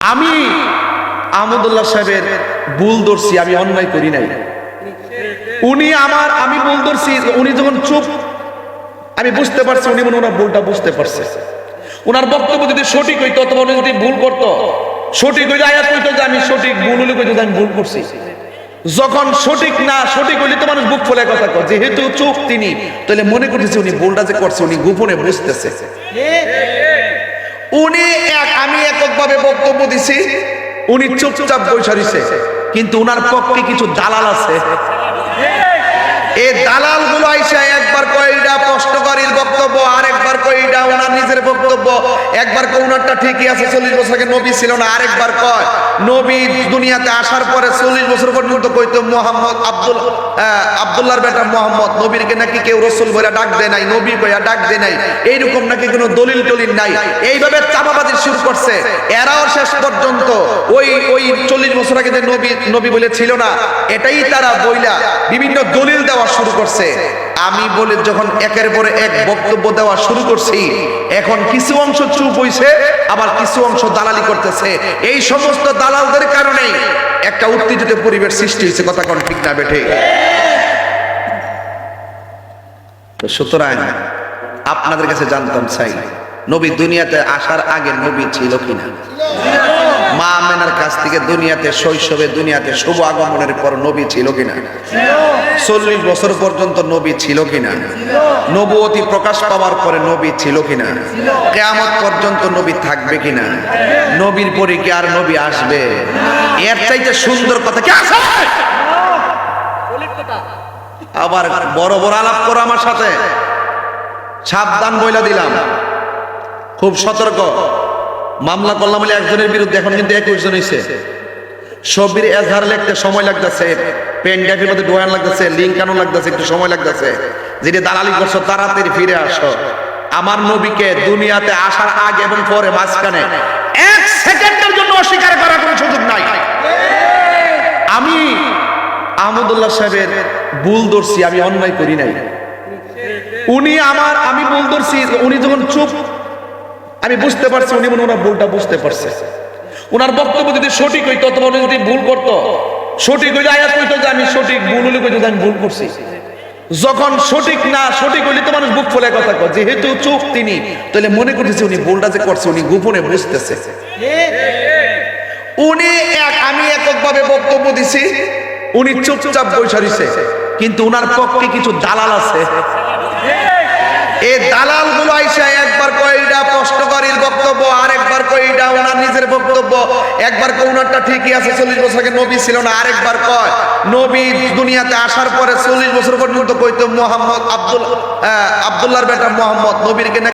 আমি আহমদুল্লাহ সাহেবের ভুল ধরছি, আমি অন্যায় করি নাই। উনি আমি ভুল ধরছি, উনি যখন চুপ, আমি বুঝতে পারছি উনি মনে ওনার ভুলটা বুঝতে পারছে। ওনার বক্তব্য যদি সঠিক হইতো অথবা উনি যদি ভুল করতো, সঠিক হইলে আয়াত কইতো যে আমি সঠিক, ভুল হইলে কইতো যে আমি ভুল করছি। যখন সঠিক হইলে তো মানুষ বুক ফোলে কথা কয়, যেহেতু চুপ তিনি, তাহলে মনে করতেছে উনি ভুলটা যে করছে উনি গোপনে বুঝতেছে। উনি আমি এককভাবে বক্তব্য দিছি, উনি চুপচাপ বসে রইছে, কিন্তু উনার পক্ষে কিছু দালাল আছে। এই দালাল গুলো আইসা একবার কয় এটা প্রশ্নকারীর বক্তব্য, আর একবার কয় এটা ওনার নিজের বক্তব্য, একবার কয় ওনারটা ঠিকই আছে, 40 বছর আগে নবী ছিল না, আরেকবার কয় নবী দুনিয়াতে আসার পরে 40 বছর পর্যন্ত কইতো মোহাম্মদ আব্দুল্লাহর বেটা মোহাম্মদ, নবীরকে নাকি কেউ রাসূল বলে ডাক দেয় নাই, নবী কইয়া ডাক দেয় নাই, এইরকম নাকি কোনো দলিল টলিল নাই। এইভাবে চাপাবাজি শুরু করছে। এরাও শেষ পর্যন্ত ওই 40 বছর আগে যে নবী বলে ছিল না, এটাই তারা বইলা বিভিন্ন দলিল দেওয়া শুরু করছে। আমি বলে যখন একের পরে এক বক্তব্য দেওয়া শুরু করছি, এখন কিছু অংশ চুপ হইছে, আবার কিছু অংশ দালালি করতেছে। এই সমস্ত দালালদের কারণেই একটা উত্তেজিত পরিবেশ সৃষ্টি হয়েছে। কথা কোন ঠিক না বেঠে? সুতরাং আপনাদের কাছে জানতাম চাই, নবী দুনিয়াতে আসার আগে নবী ছিল কিনা? মা আমেনার কাছ থেকে দুনিয়াতে শৈশবে দুনিয়াতে শুভ আগমনের পর নবী ছিল কিনা? 40 বছর পর্যন্ত নবী ছিল কিনা? নবুয়তি প্রকাশ পাওয়ার পরে নবী ছিল কিনা? কিয়ামত পর্যন্ত নবী থাকবে কিনা? নবীর পরে কি আর নবী আসবে? এর চাইতে সুন্দর কথা কি আছে? আবার বড় বড় আলাপ করো আমার সাথে, সাবধান বইলা দিলাম, খুব সতর্ক। মামলা করলাম বলে একজনের বিরুদ্ধে, এখন কিন্তু 21 জন হয়েছে। সবির এজহার লিখতে সময় লাগতেছে, পেন ড্রাইভের মধ্যে ডোয়ান লাগতেছে, লিঙ্ক আনো লাগতেছে, একটু সময় লাগতেছে। যেটা দালালি করছো তাড়াতাড়ি ফিরে আসো। আমার নবীকে দুনিয়াতে আসার আগে এবং পরে মাঝখানে 1 সেকেন্ডের জন্য অস্বীকার করার কোনো সুযোগ নাই। আমি আহমদুল্লাহ সাহেবের ভুল ধরছি, আমি অন্যায় করি নাই। আমি ভুল ধরছি, উনি যখন চুপ, আমি বুঝতে পারছি উনি মনে ওনার ভুলটা বুঝতে পারছে। ওনার বক্তব্য যদি সঠিক হইতো অথবা উনি যদি ভুল করতো, সঠিক হইলে আয়াত কইতো যে আমি সঠিক, ভুল হইলে কইতো যে আমি ভুল করছি। যখন সঠিক হইলে তো মানুষ বুক ফোলে কথা কয়, যেহেতু চুপ তিনি, তাহলে মনে করতেছে উনি ভুলটা যে করছে উনি গোপনে বুঝতেছে। আমি এককভাবে বক্তব্য দিছি, উনি চুপচাপ বসে রইছে, কিন্তু উনার পক্ষে কিছু দালাল আছে। এই দালাল গুলো আইসা একবার কয় এটা প্রশ্নকারীর বক্তব্য, আর একবার কয় এটা ওনার নিজের বক্তব্য, একবার কয় ওনারটা ঠিকই আছে, 40 বছর আগে নবী ছিল না, আরেকবার কয় নবী দুনিয়াতে আসার পরে 40 বছর পর্যন্ত কইতো মোহাম্মদ আব্দুল্লাহর বেটা মোহাম্মদ, নবীরকে